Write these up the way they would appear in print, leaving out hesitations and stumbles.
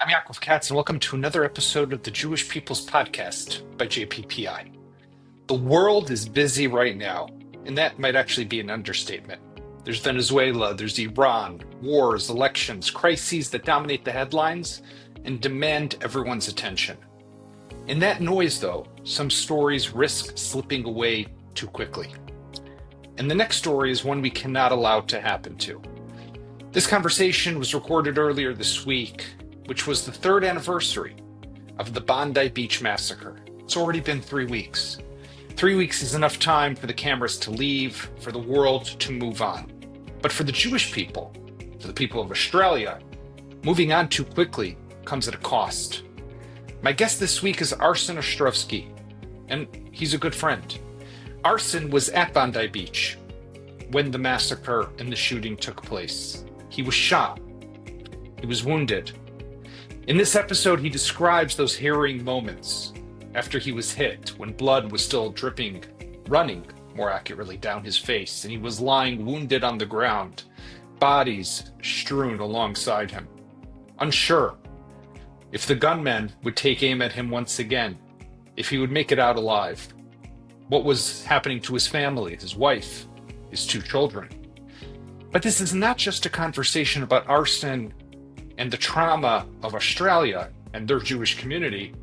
I'm Yaakov Katz, and welcome to another episode of the Jewish People's Podcast by JPPI. The world is busy right now, and that might actually be an understatement. There's Venezuela, there's Iran, wars, elections, crises that dominate the headlines and demand everyone's attention. In that noise, though, some stories risk slipping away too quickly. And the next story is one we cannot allow to happen to. This conversation was recorded earlier this week, which was the third anniversary of the Bondi Beach massacre. It's already been 3 weeks. 3 weeks is enough time for the cameras to leave, for the world to move on. But for the Jewish people, for the people of Australia, moving on too quickly comes at a cost. My guest this week is Arsen Ostrovsky, and he's a good friend. Arsen was at Bondi Beach when the massacre and the shooting took place. He was shot. He was wounded. In this episode, he describes those harrowing moments after he was hit, when blood was still dripping, running, more accurately, down his face, and he was lying wounded on the ground, bodies strewn alongside him. Unsure if the gunmen would take aim at him once again, if he would make it out alive. What was happening to his family, his wife, his 2 children. But this is not just a conversation about Arsen and the trauma of Australia and their Jewish community.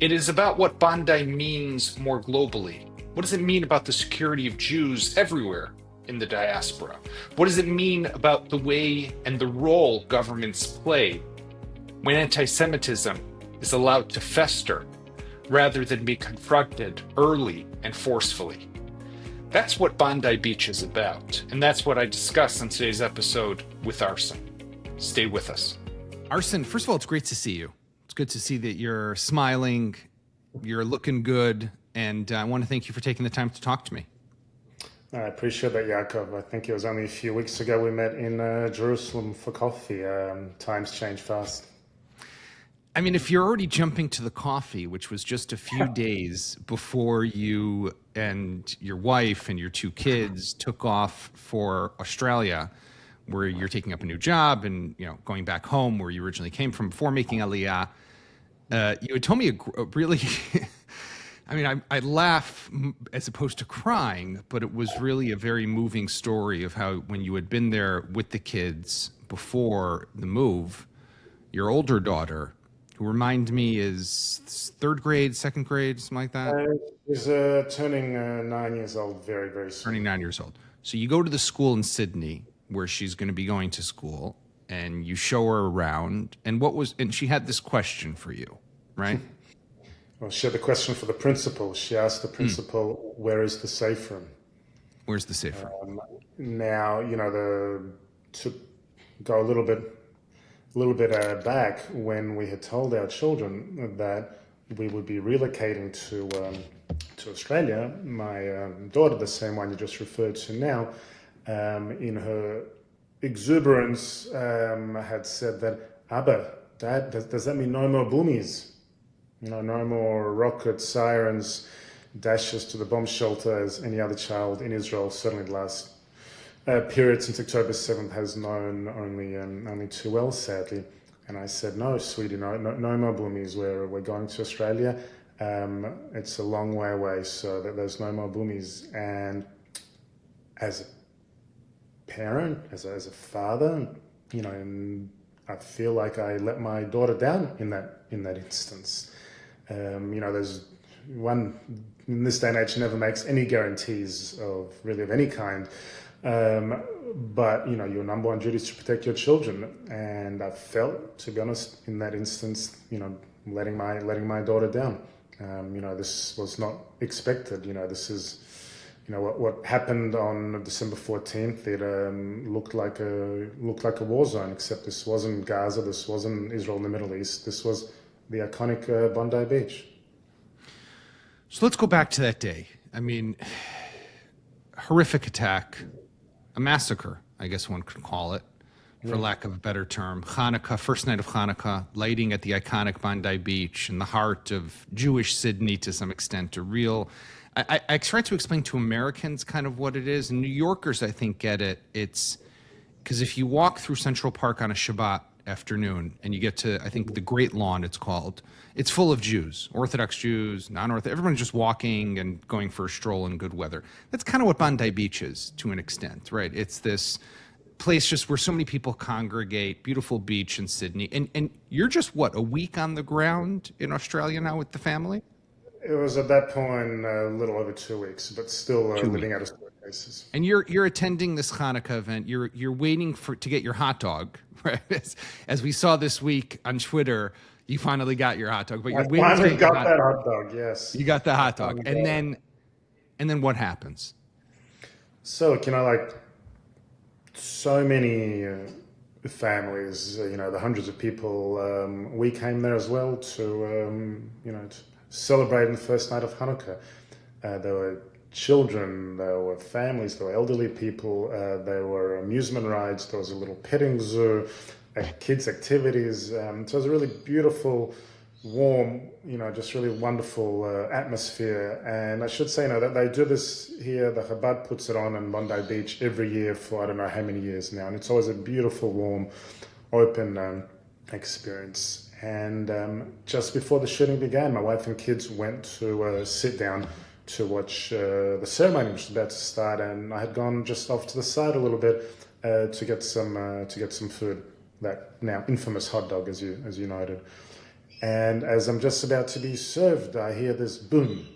It is about what Bondi means more globally. What does it mean about the security of Jews everywhere in the diaspora? What does it mean about the way and the role governments play when antisemitism is allowed to fester rather than be confronted early and forcefully? That's what Bondi Beach is about, and that's what I discuss on today's episode with Arsen. Stay with us. Arsen, first of all, it's great to see you. It's good to see that you're smiling, you're looking good, and I want to thank you for taking the time to talk to me. I appreciate that, Yaakov. I think it was only a few weeks ago we met in Jerusalem for coffee. Times change fast. I mean, if you're already jumping to the coffee, which was just a few days before you and your wife and your 2 kids took off for Australia, where you're taking up a new job and, going back home where you originally came from before making Aliyah, you had told me a really, I mean, I laugh as opposed to crying, but it was really a very moving story of how when you had been there with the kids before the move, your older daughter, who remind me is 3rd grade, 2nd grade, something like that? She's turning 9 years old very, very soon. Turning 9 years old. So you go to the school in Sydney where she's going to be going to school, and you show her around. And she had this question for you, right? Well, she had the question for the principal. She asked the principal, where is the safe room? Where's the safe room? Now, to go a little bit back, when we had told our children that we would be relocating to Australia, my daughter, the same one you just referred to now, in her exuberance, had said that, Abba, Dad, does that mean no more boomies? No more rockets, sirens, dashes to the bomb shelter as any other child in Israel, certainly the last period since October 7th has known only too well, sadly. And I said, no, sweetie, no more boomies. We're going to Australia. It's a long way away, so that there's no more boomies. And as a parent, as a father, and I feel like I let my daughter down in that instance. There's one in this day and age never makes any guarantees of any kind. But your number one duty is to protect your children, and I felt, to be honest, in that instance, letting my daughter down. This was not expected. This is, what happened on December 14th. It looked like a war zone, except this wasn't Gaza. This wasn't Israel in the Middle East. This was the iconic Bondi Beach. So let's go back to that day. I mean, horrific attack. A massacre, I guess one could call it, for lack of a better term. Hanukkah, first night of Hanukkah, lighting at the iconic Bondi Beach in the heart of Jewish Sydney to some extent. I try to explain to Americans kind of what it is. And New Yorkers, I think, get it. It's because if you walk through Central Park on a Shabbat afternoon, and you get to, I think, the Great Lawn, it's called. It's full of Jews, Orthodox Jews, non-Orthodox. Everyone's just walking and going for a stroll in good weather. That's kind of what Bondi Beach is, to an extent, right? It's this place just where so many people congregate, beautiful beach in Sydney. And you're just, what, a week on the ground in Australia now with the family? It was at that point a little over 2 weeks, but still living out of suitcases. And you're attending this Hanukkah event. You're waiting to get your hot dog, right? As we saw this week on Twitter, you finally got your hot dog. But you're waiting finally to got that hot dog. Yes, you got the hot dog, and then what happens? So like so many families, the hundreds of people. We came there as well to to celebrating the first night of Hanukkah. There were children, there were families, there were elderly people, there were amusement rides, there was a little petting zoo, kids' activities. So it was a really beautiful, warm, just really wonderful atmosphere. And I should say, that they do this here, the Chabad puts it on Bondi Beach every year for I don't know how many years now. And it's always a beautiful, warm, open experience. And just before the shooting began, my wife and kids went to sit down to watch the ceremony, which was about to start. And I had gone just off to the side a little bit to get some food, that now infamous hot dog, as you noted. And as I'm just about to be served, I hear this boom.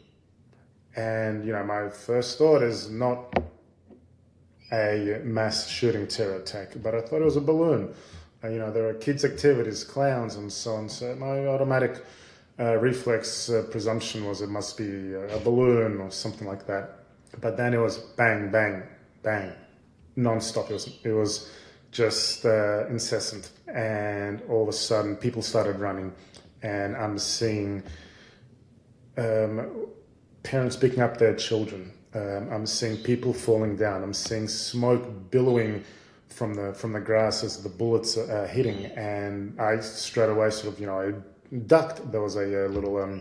And my first thought is not a mass shooting terror attack, but I thought it was a balloon. There are kids' activities, clowns, and so on. So my automatic reflex presumption was it must be a balloon or something like that. But then it was bang, bang, bang, non-stop. It was just incessant. And all of a sudden, people started running. And I'm seeing parents picking up their children. I'm seeing people falling down. I'm seeing smoke billowing from the grass as the bullets are hitting, and I straight away I ducked. There was a little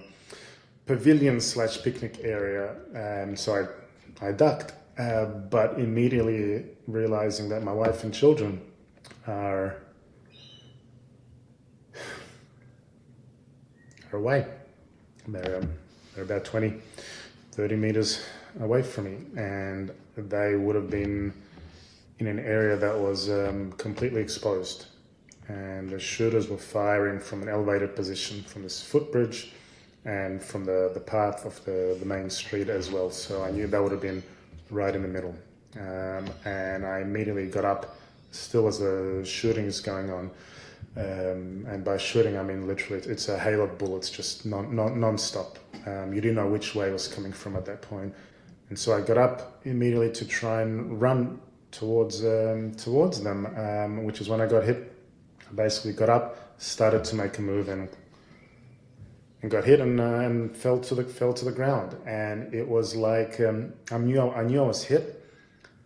pavilion / picnic area, and so I ducked, but immediately realizing that my wife and children are away. They're about 20, 30 meters away from me, and they would have been in an area that was completely exposed. And the shooters were firing from an elevated position from this footbridge and from the path of the main street as well. So I knew that would have been right in the middle. And I immediately got up, still as the shooting is going on. And by shooting, I mean literally, it's a hail of bullets, just non-stop. You didn't know which way it was coming from at that point. And so I got up immediately to try and run towards them, which is when I got hit. I basically got up, started to make a move, and got hit and fell to the ground. And it was like I knew I was hit.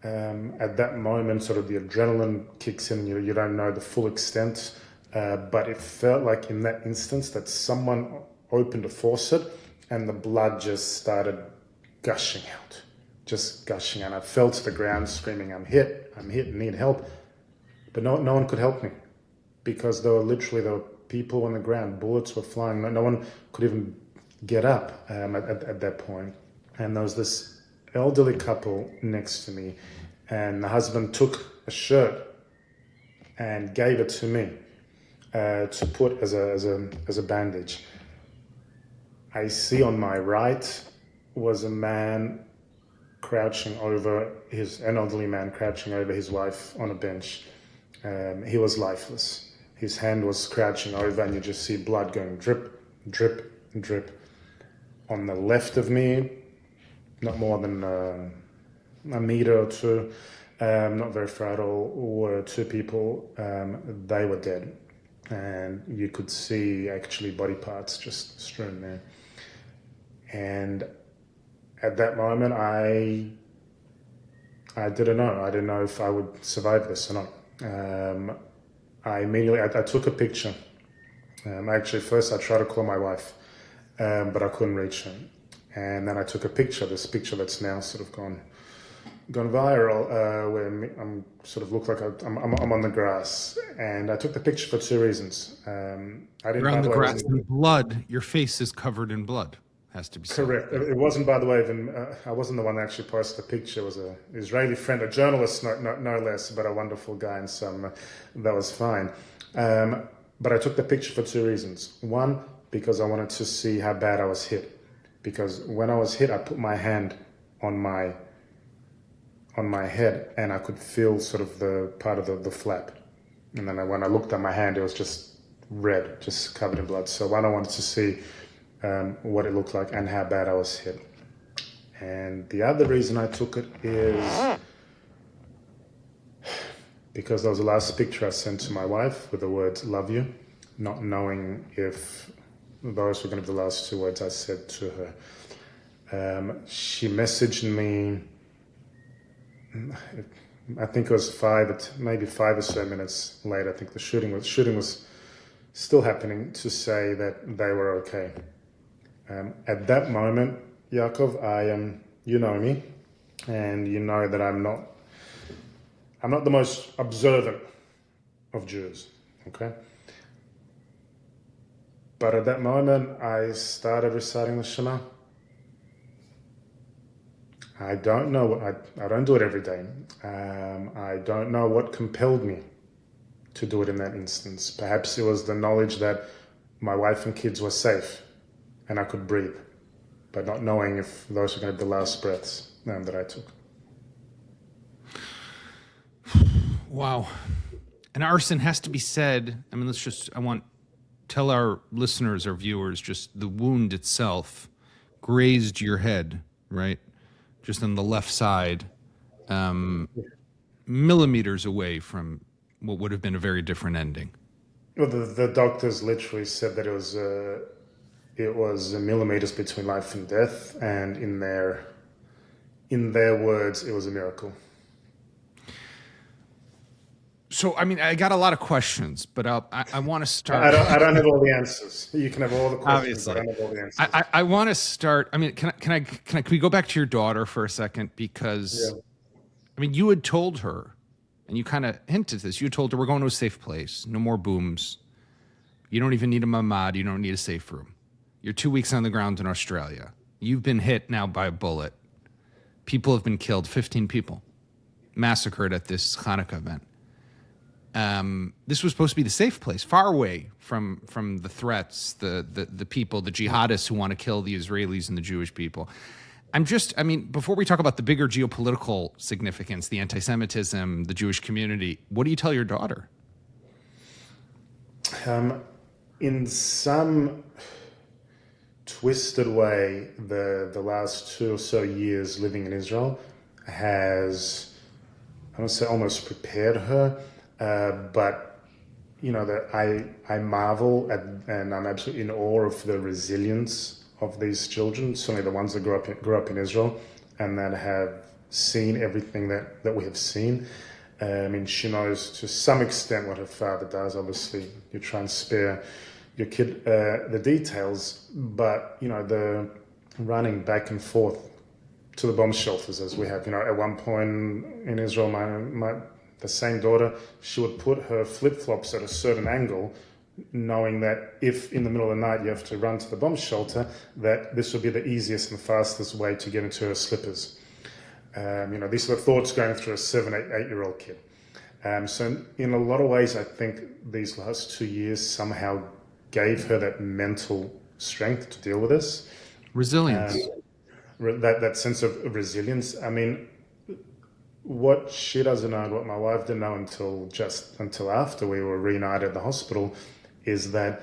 At that moment, sort of the adrenaline kicks in. You don't know the full extent, but it felt like in that instance that someone opened a faucet and the blood just started gushing out. Just gushing, and I fell to the ground screaming, I'm hit, need help. But no one could help me, because there were people on the ground, bullets were flying, no one could even get up at that point. And there was this elderly couple next to me, and the husband took a shirt and gave it to me to put as a bandage. I see on my right was an elderly man crouching over his wife on a bench. He was lifeless. His hand was crouching over, and you just see blood going drip, drip, drip. On the left of me, not more than a meter or two, not very far at all, were two people. They were dead, and you could see actually body parts just strewn there. And at that moment, I didn't know. I didn't know if I would survive this or not. I took a picture. Actually, first I tried to call my wife, but I couldn't reach her. And then I took a picture, this picture that's now sort of gone gone viral, where I'm sort of look like I'm on the grass, and I took the picture for two reasons. I didn't. You're on By the the way, grass in blood. Your face is covered in blood. Has to be said. correct. It wasn't, by the way, even I wasn't the one that actually posted the picture. It was an Israeli friend, a journalist, no less, but a wonderful guy, and some that was fine. But I took the picture for two reasons. One, because I wanted to see how bad I was hit. Because when I was hit, I put my hand on my head, and I could feel sort of the part of the flap. And then when I looked at my hand, it was just red, just covered in blood. So one, I wanted to see what it looked like and how bad I was hit. And the other reason I took it is because that was the last picture I sent to my wife with the words "love you," not knowing if those were going to be the last two words I said to her. She messaged me, I think it was maybe 5 or so minutes later. I think the shooting was still happening, to say that they were okay. At that moment, Yaakov, you know me, and you know that I'm not the most observant of Jews, okay? But at that moment, I started reciting the Shema. I don't know, I don't do it every day. I don't know what compelled me to do it in that instance. Perhaps it was the knowledge that my wife and kids were safe and I could breathe, but not knowing if those were going to be the last breaths that I took. Wow. And Arsen, has to be said, I mean, tell our listeners, our viewers, just the wound itself grazed your head, right? Just on the left side, millimeters away from what would have been a very different ending. Well, the doctors literally said that it was millimeters between life and death, and in their words, it was a miracle. So, I mean, I got a lot of questions, but I want to start. I don't have all the answers. You can have all the questions. Obviously. I don't have all the answers. I want to start. I mean, can we go back to your daughter for a second? Because, I mean, you had told her, and you kind of hinted this. You had told her, we're going to a safe place. No more booms. You don't even need a mamad. You don't need a safe room. You're 2 weeks on the ground in Australia. You've been hit now by a bullet. People have been killed. 15 people massacred at this Hanukkah event. This was supposed to be the safe place, far away from the threats, the people, the jihadists who want to kill the Israelis and the Jewish people. Before we talk about the bigger geopolitical significance, the antisemitism, the Jewish community, what do you tell your daughter? In some twisted way, the last 2 or so years living in Israel has, I don't say almost prepared her, but you know that I marvel at, and I'm absolutely in awe of the resilience of these children, certainly the ones that grew up in Israel and that have seen everything that we have seen. I mean, she knows to some extent what her father does. Obviously, you try and spare your kid the details, but you know, the running back and forth to the bomb shelters as we have. You know, at one point in Israel, the same daughter, she would put her flip-flops at a certain angle, knowing that if in the middle of the night you have to run to the bomb shelter, that this would be the easiest and fastest way to get into her slippers. You know, these are the thoughts going through a 8-year-old kid. So in a lot of ways, I think these last 2 years somehow gave her that mental strength to deal with this. Resilience. That sense of resilience. I mean, what she doesn't know, and what my wife didn't know until after we were reunited at the hospital, is that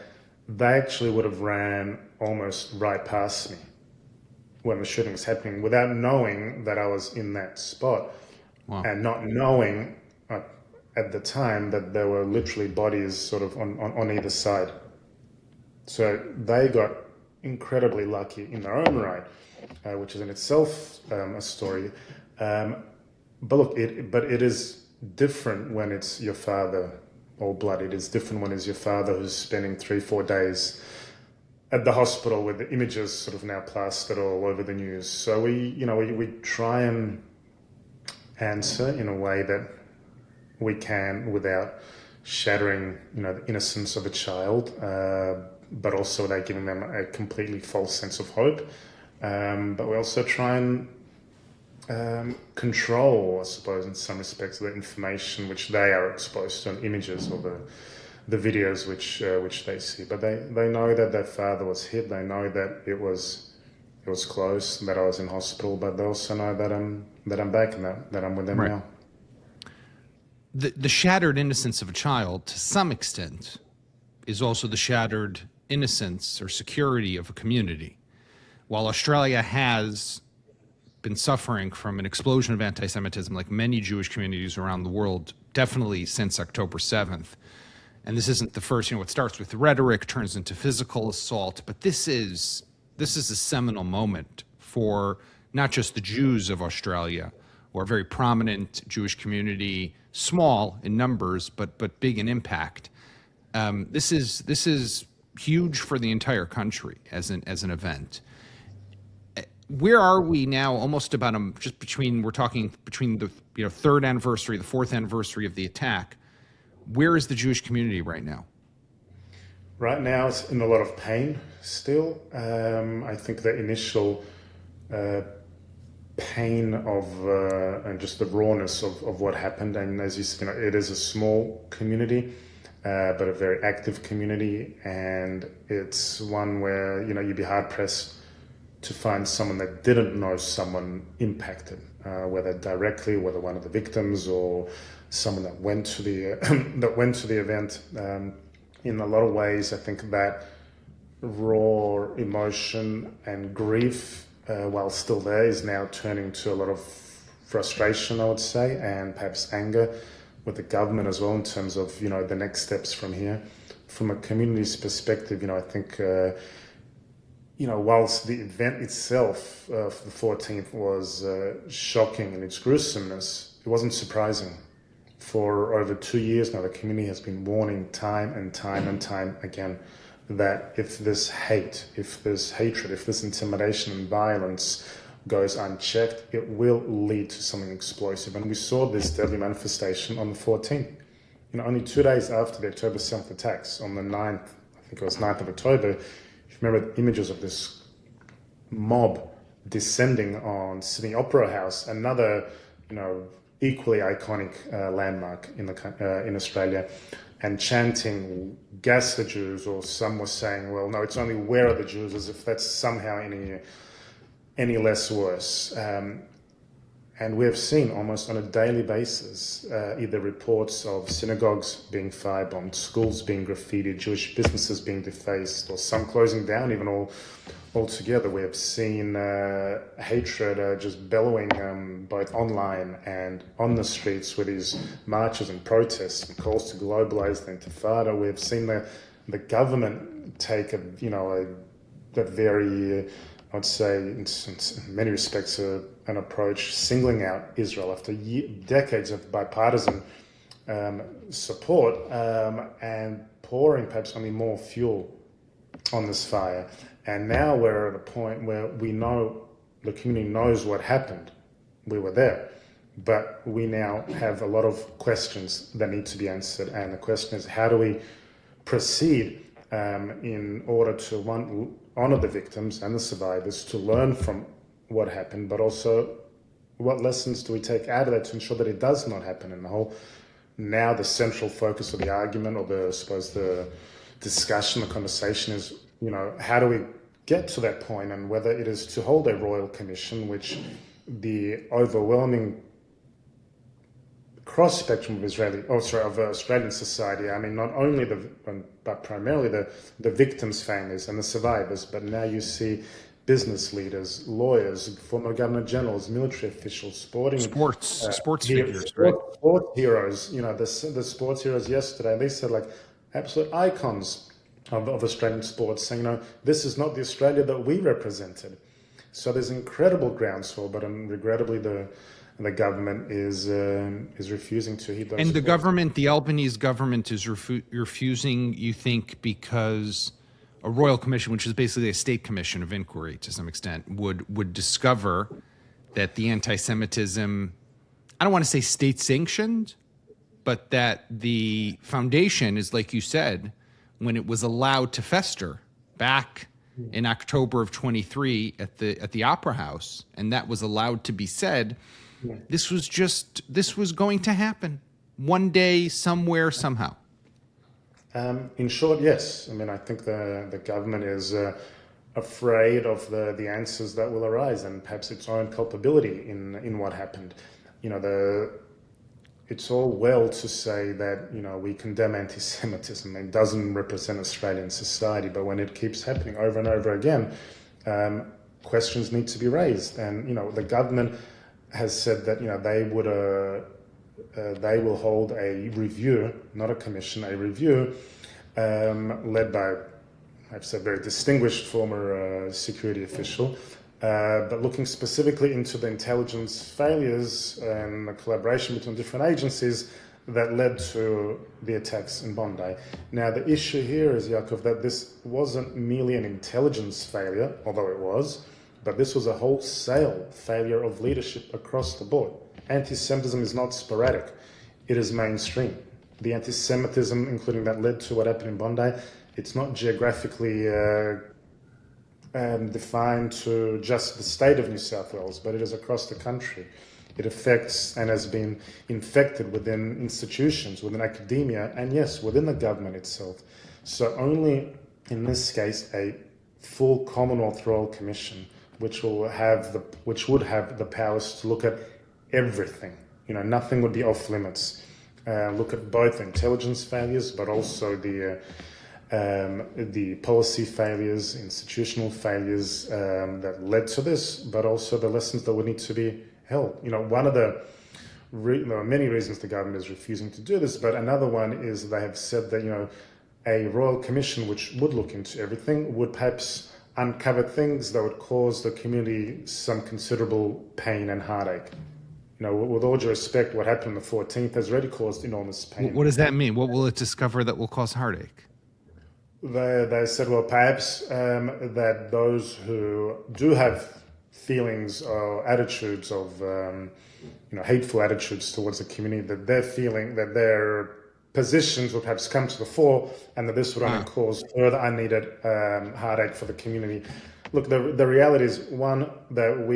they actually would have ran almost right past me when the shooting was happening without knowing that I was in that spot. Wow. And not knowing at the time that there were literally bodies sort of on either side. So they got incredibly lucky in their own right, which is in itself a story. But look, it is different when it's your father or blood. It is different when it's your father who's spending 3-4 days at the hospital with the images sort of now plastered all over the news. So we try and answer in a way that we can without shattering, the innocence of a child, but also without giving them a completely false sense of hope. But we also try and control, I suppose, in some respects, the information which they are exposed to, and images or the videos which they see. But they know that their father was hit. They know that it was close, that I was in hospital. But they also know that I'm back and that I'm with them now. The shattered innocence of a child, to some extent, is also the shattered innocence or security of a community. While Australia has been suffering from an explosion of anti-Semitism, like many Jewish communities around the world, definitely since October 7th, and this isn't the first, it starts with rhetoric, turns into physical assault, but this is a seminal moment for not just the Jews of Australia, or a very prominent Jewish community, small in numbers, but big in impact. This is huge for the entire country as an event. Where are we now? Almost about we're talking between the third anniversary, the fourth anniversary of the attack. Where is the Jewish community right now? Right now, it's in a lot of pain still. I think the initial pain of and just the rawness of what happened, and as you said, it is a small community, but a very active community, and it's one where you'd be hard pressed to find someone that didn't know someone impacted, whether directly, whether one of the victims or someone that went to the event. In a lot of ways, I think that raw emotion and grief, while still there, is now turning to a lot of frustration, I would say, and perhaps anger with the government as well in terms of the next steps from here. From a community's perspective, I think. Whilst the event itself for the 14th was shocking in its gruesomeness, it wasn't surprising. For over 2 years now, the community has been warning time and time again that if this hate, if this hatred, if this intimidation and violence goes unchecked, it will lead to something explosive. And we saw this deadly manifestation on the 14th. Only 2 days after the October 7th attacks, on the 9th, I think it was 9th of October, remember the images of this mob descending on Sydney Opera House, another, equally iconic landmark in Australia, and chanting "Gas the Jews," or some were saying, "Well, no, it's only where are the Jews," as if that's somehow any less worse. And we have seen almost on a daily basis either reports of synagogues being firebombed, schools being graffitied, Jewish businesses being defaced, or some closing down even altogether. We have seen hatred just bellowing both online and on the streets with these marches and protests and calls to globalize the Intifada. We have seen the government take a very, I would say, in many respects, an approach singling out Israel after decades of bipartisan support and pouring perhaps only more fuel on this fire. And now we're at a point where we know the community knows what happened. We were there. But we now have a lot of questions that need to be answered. And the question is, how do we proceed in order to, one, honor the victims and the survivors, to learn from what happened, but also what lessons do we take out of that to ensure that it does not happen in the whole. Now the central focus of the argument, or the discussion, the conversation is, how do we get to that point, and whether it is to hold a royal commission, which the overwhelming cross spectrum of Australian society, I mean, not only but primarily the victims' families and the survivors, but now you see business leaders, lawyers, former governor generals, military officials, sports figures, right? Sport heroes, the sports heroes yesterday, they said like absolute icons of Australian sports, saying, this is not the Australia that we represented. So there's incredible groundswell, but regrettably the government is refusing to heed those. And the government, the Albanese government, is refusing, you think, because a royal commission, which is basically a state commission of inquiry to some extent, would discover that the anti-Semitism I don't want to say state sanctioned, but that the foundation is, like you said, when it was allowed to fester back in October of 23 at the Opera House, and that was allowed to be said, this was going to happen one day, somewhere, somehow. In short, yes. I mean, I think the government is afraid of the answers that will arise, and perhaps its own culpability in what happened. It's all well to say that we condemn anti-Semitism. It doesn't represent Australian society, but when it keeps happening over and over again, questions need to be raised. And the government has said that they will hold a review, not a commission, a review led by, I've said, very distinguished former security official, but looking specifically into the intelligence failures and the collaboration between different agencies that led to the attacks in Bondi. Now, the issue here is, Yaakov, that this wasn't merely an intelligence failure, although it was, but this was a wholesale failure of leadership across the board. Anti-Semitism is not sporadic. It is mainstream. The anti-Semitism, including that led to what happened in Bondi, it's not geographically defined to just the state of New South Wales, but it is across the country. It affects and has been infected within institutions, within academia, and yes, within the government itself. So only in this case, a full Commonwealth Royal Commission, which would have the powers to look at everything. Nothing would be off limits. Look at both intelligence failures, but also the policy failures, institutional failures that led to this, but also the lessons that would need to be held. One of there are many reasons the government is refusing to do this, but another one is they have said that a royal commission which would look into everything would perhaps uncover things that would cause the community some considerable pain and heartache. With all due respect, what happened on the 14th has already caused enormous pain. What does that mean? What will it discover that will cause heartache? They said, well, perhaps that those who do have feelings or attitudes of, hateful attitudes towards the community, that they're feeling that their positions would perhaps come to the fore, and that this would only cause further unneeded heartache for the community. Look, the reality is, one, that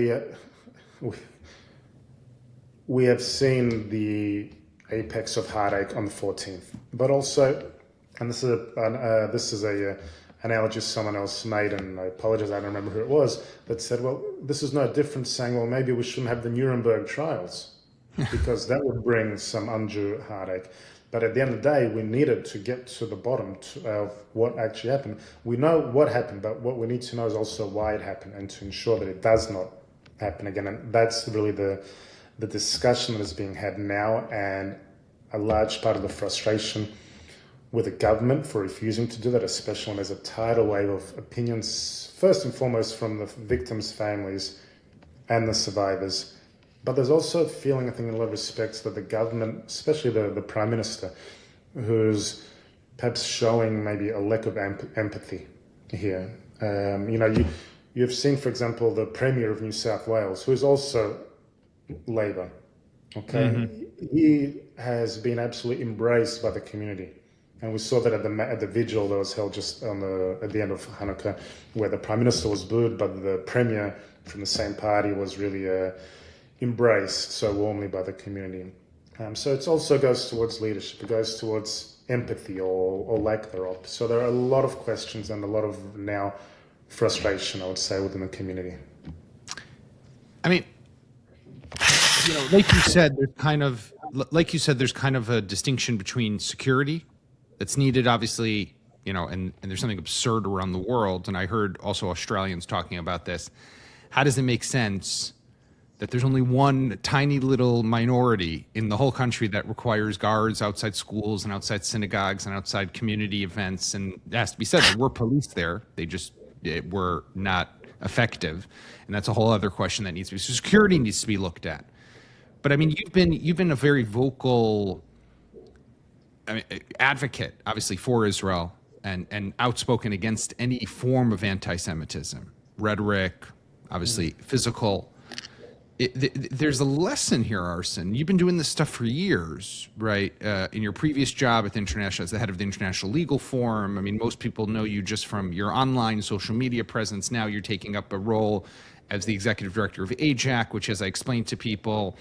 we have seen the apex of heartache on the 14th, but also, and this is a analogy someone else made, and I apologize, I don't remember who it was, that said, well, this is no different, saying, well, maybe we shouldn't have the Nuremberg trials because that would bring some undue heartache. But at the end of the day, we needed to get to the bottom of what actually happened. We know what happened, but what we need to know is also why it happened, and to ensure that it does not happen again. And that's really the discussion that is being had now, and a large part of the frustration with the government for refusing to do that, especially when there's a tidal wave of opinions, first and foremost from the victims' families and the survivors. But there's also a feeling, I think, in a lot of respects, that the government, especially the Prime Minister, who's perhaps showing maybe a lack of empathy here. You've seen, for example, the Premier of New South Wales, who is also Labor. Okay, He has been absolutely embraced by the community, and we saw that at the vigil that was held just at the end of Hanukkah, where the Prime Minister was booed, but the Premier from the same party was really embraced so warmly by the community. So it also goes towards leadership. It goes towards empathy or lack thereof. So there are a lot of questions and a lot of now frustration, I would say, within the community. I mean, like you said, there's kind of a distinction between security that's needed, obviously, and there's something absurd around the world. And I heard also Australians talking about this. How does it make sense that there's only one tiny little minority in the whole country that requires guards outside schools and outside synagogues and outside community events? And it has to be said, there were police there. They just were not effective. And that's a whole other question that needs to be. So security needs to be looked at. But I mean, you've been a very vocal advocate, obviously, for Israel and outspoken against any form of anti-Semitism, rhetoric, obviously physical. there's a lesson here, Arsen. You've been doing this stuff for years, right? In your previous job at the international, as the head of the International Legal Forum. I mean, most people know you just from your online social media presence. Now you're taking up a role as the executive director of AJAC, which, as I explained to people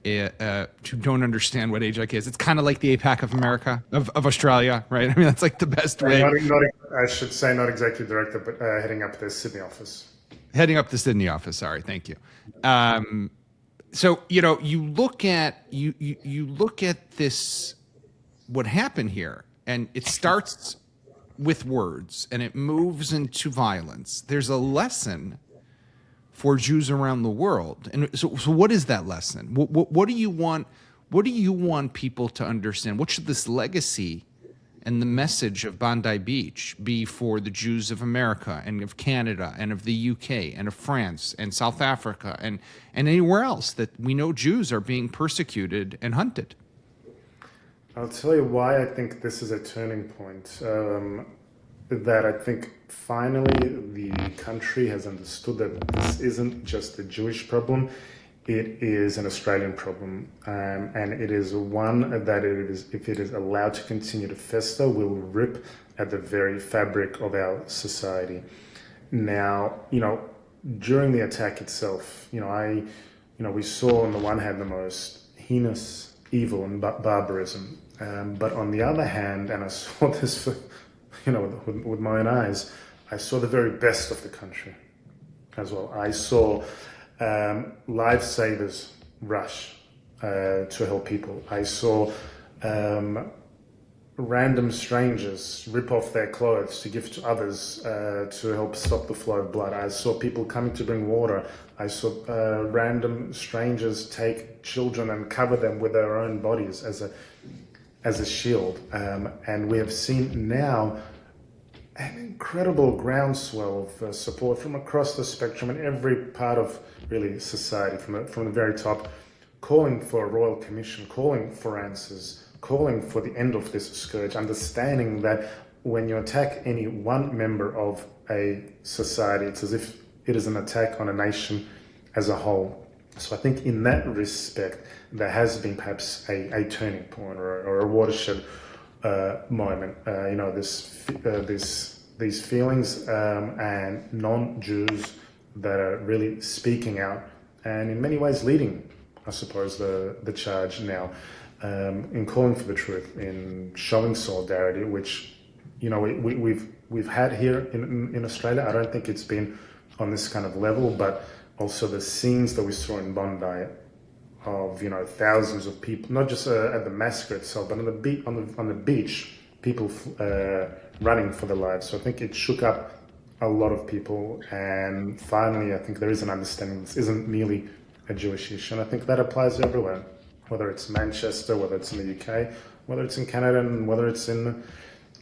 who don't understand what AJAC is, it's kind of like the APAC of America, of Australia, right? I mean, that's like the best way. I should say not executive director, but heading up the Sydney office. Heading up the Sydney office. Sorry, thank you. So you look at you look at this, what happened here, and it starts with words and it moves into violence. There's a lesson for Jews around the world, and so what is that lesson? What do you want? What do you want people to understand? What should this legacy and the message of Bondi Beach be for the Jews of America and of Canada and of the UK and of France and South Africa and anywhere else that we know Jews are being persecuted and hunted? I'll tell you why I think this is a turning point. That I think finally the country has understood that this isn't just a Jewish problem. It is an Australian problem, and it is one that if it is allowed to continue to fester, will rip at the very fabric of our society. Now, during the attack itself, we saw on the one hand the most heinous evil and barbarism, but on the other hand, and I saw this, with my own eyes, I saw the very best of the country as well. I saw lifesavers rush to help people. I saw random strangers rip off their clothes to give to others to help stop the flow of blood. I saw people coming to bring water. I saw random strangers take children and cover them with their own bodies as a shield. And we have seen now an incredible groundswell of support from across the spectrum in every part of really society, from the very top, calling for a royal commission, calling for answers, calling for the end of this scourge, understanding that when you attack any one member of a society, it's as if it is an attack on a nation as a whole. So I think in that respect, there has been perhaps a turning point or a watershed moment. These feelings and non-Jews that are really speaking out and in many ways leading, I suppose, the charge now in calling for the truth, in showing solidarity, which we've had here in Australia. I don't think it's been on this kind of level, but also the scenes that we saw in Bondi of thousands of people, not just at the massacre itself, but on the beach, people running for their lives. So I think it shook up a lot of people, and finally I think there is an understanding this isn't merely a Jewish issue, and I think that applies everywhere, whether it's Manchester, whether it's in the UK, whether it's in Canada, and whether it's in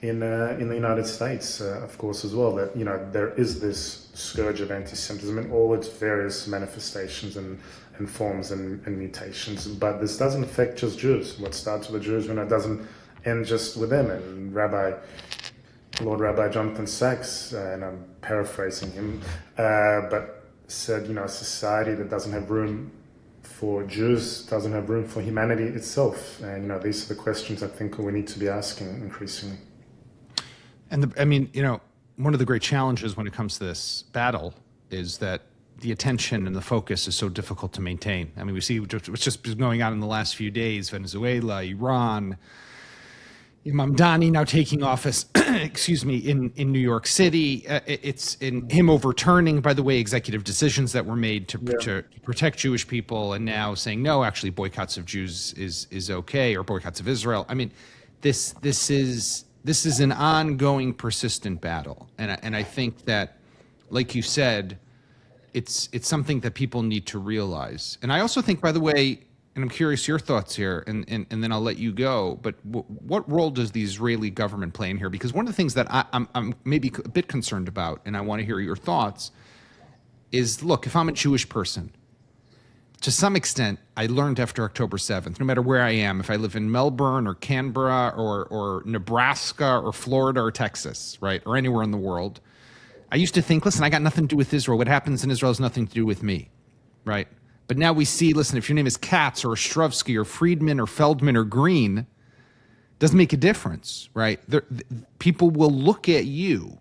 the United States, of course, as well. That there is this scourge of anti-Semitism in all its various manifestations and forms and mutations, but this doesn't affect just Jews. What starts with the Jews, it doesn't end just with them. And Lord Rabbi Jonathan Sachs, and I'm paraphrasing him, but said, a society that doesn't have room for Jews doesn't have room for humanity itself. And these are the questions I think we need to be asking increasingly. And one of the great challenges when it comes to this battle is that the attention and the focus is so difficult to maintain. I mean, we see what's just been going on in the last few days: Venezuela, Iran, Mamdani now taking office, in New York City. It's in him overturning, by the way, executive decisions that were made to protect Jewish people, and now saying, no, actually boycotts of Jews is okay, or boycotts of Israel. I mean, this is an ongoing, persistent battle. And I think that, like you said, it's something that people need to realize. And I also think, by the way, and I'm curious your thoughts here, and then I'll let you go, but what role does the Israeli government play in here? Because one of the things that I'm maybe a bit concerned about, and I want to hear your thoughts, is, look, if I'm a Jewish person, to some extent, I learned after October 7th, no matter where I am, if I live in Melbourne or Canberra or Nebraska or Florida or Texas, right, or anywhere in the world, I used to think, listen, I got nothing to do with Israel. What happens in Israel has nothing to do with me, right? But now we see, listen, if your name is Katz or Ostrovsky or Friedman or Feldman or Green, doesn't make a difference, right? People will look at you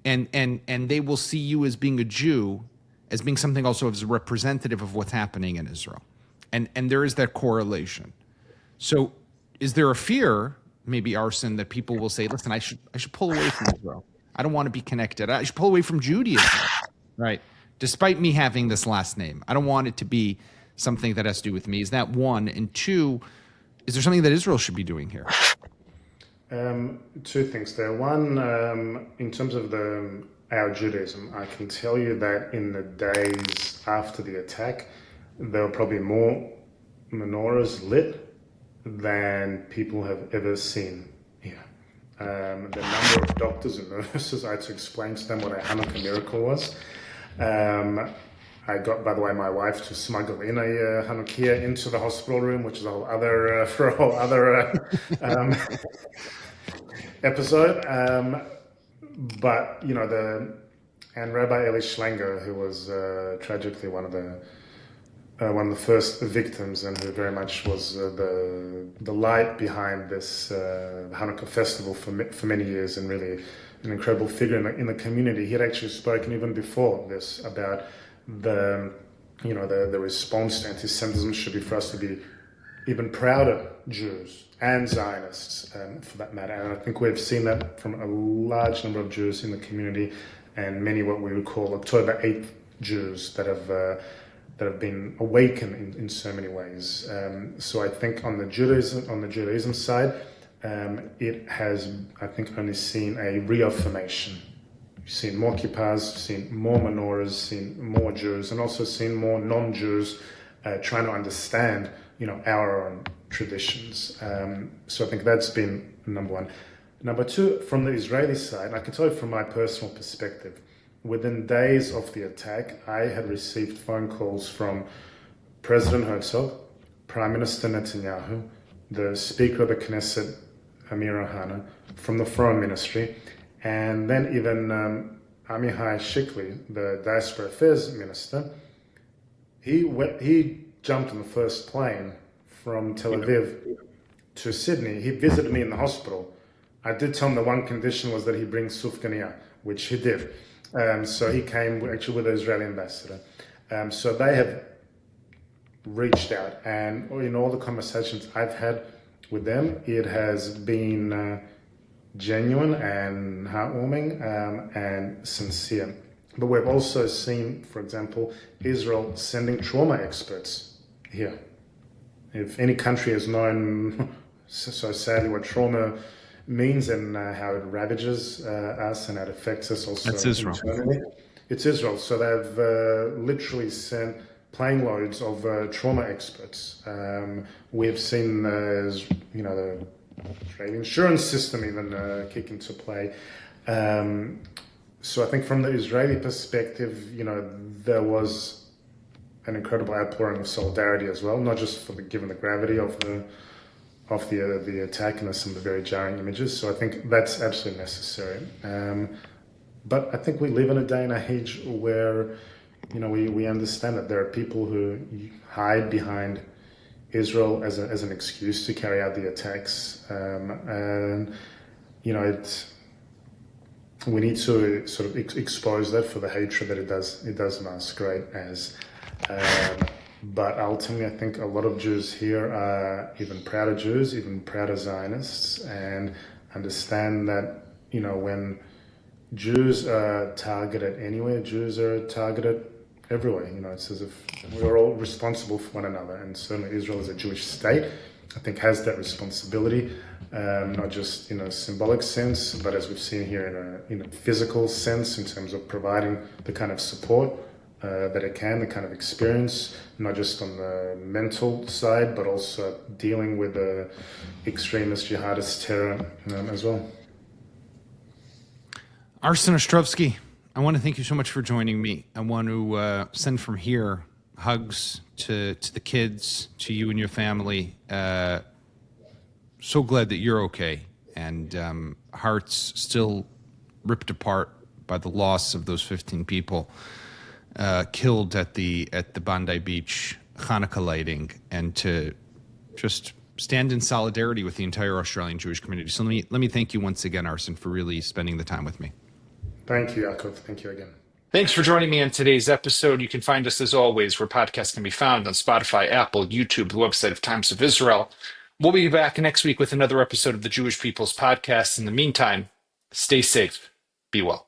and they will see you as being a Jew, as being something also as a representative of what's happening in Israel. And there is that correlation. So is there a fear, maybe, Arsen, that people will say, listen, I should pull away from Israel. I don't want to be connected. I should pull away from Judaism, right? Despite me having this last name. I don't want it to be something that has to do with me. Is that one? And two, is there something that Israel should be doing here? Two things there. One, in terms of our Judaism, I can tell you that in the days after the attack, there were probably more menorahs lit than people have ever seen here. The number of doctors and nurses, I had to explain to them what a Hanukkah miracle was. I got, by the way, my wife to smuggle in a Hanukkah into the hospital room, which is a whole other episode. But you know, and Rabbi Eli Schlenger, who was tragically one of the first victims, and who very much was the light behind this Hanukkah festival for many years, and really an incredible figure in the community. He had actually spoken even before this about the response to antisemitism should be for us to be even prouder Jews and Zionists, for that matter. And I think we've seen that from a large number of Jews in the community, and many what we would call October 8th Jews that have been awakened in so many ways. So I think on the Judaism side, it has, I think, only seen a reaffirmation. You've seen more kippahs, seen more menorahs, seen more Jews, and also seen more non-Jews trying to understand, our own traditions. So I think that's been number one. Number two, from the Israeli side, I can tell you from my personal perspective, within days of the attack, I had received phone calls from President Herzog, Prime Minister Netanyahu, the Speaker of the Knesset, Amir Ohana, from the Foreign Ministry, and then even Amihai Shikli, the Diaspora Affairs Minister. He jumped on the first plane from Tel Aviv to Sydney. He visited me in the hospital. I did tell him the one condition was that he brings sufganiyah, which he did. So he came actually with the Israeli ambassador. So they have reached out, and in all the conversations I've had with them, it has been genuine and heartwarming and sincere. But we've also seen, for example, Israel sending trauma experts here. If any country has known so sadly what trauma means and how it ravages us and how it affects us also internally, it's Israel. So they've literally sent plane loads of trauma experts. We've seen, the Israeli insurance system even kick into play. So I think from the Israeli perspective, there was an incredible outpouring of solidarity as well, not just given the gravity of the attack and some of the very jarring images. So I think that's absolutely necessary. But I think we live in a day and age where, we understand that there are people who hide behind Israel as an excuse to carry out the attacks. And, we need to sort of expose that for the hatred that it does masquerade as. But ultimately, I think a lot of Jews here are even prouder Jews, even prouder Zionists, and understand that, when Jews are targeted anywhere, Jews are targeted everywhere. It's as if we're all responsible for one another. And certainly Israel as a Jewish state, I think, has that responsibility, not just in a symbolic sense, but as we've seen here in a physical sense, in terms of providing the kind of support that it can, the kind of experience, not just on the mental side, but also dealing with the extremist jihadist terror as well. Arsen Ostrovsky, I want to thank you so much for joining me. I want to send from here hugs to the kids, to you and your family. So glad that you're okay, and hearts still ripped apart by the loss of those 15 people. killed at the Bondi Beach Hanukkah lighting, and to just stand in solidarity with the entire Australian Jewish community. So let me thank you once again, Arsen, for really spending the time with me. Thank you, Yaakov. Thank you again. Thanks for joining me on today's episode. You can find us, as always, where podcasts can be found on Spotify, Apple, YouTube, the website of Times of Israel. We'll be back next week with another episode of the Jewish People's Podcast. In the meantime, stay safe. Be well.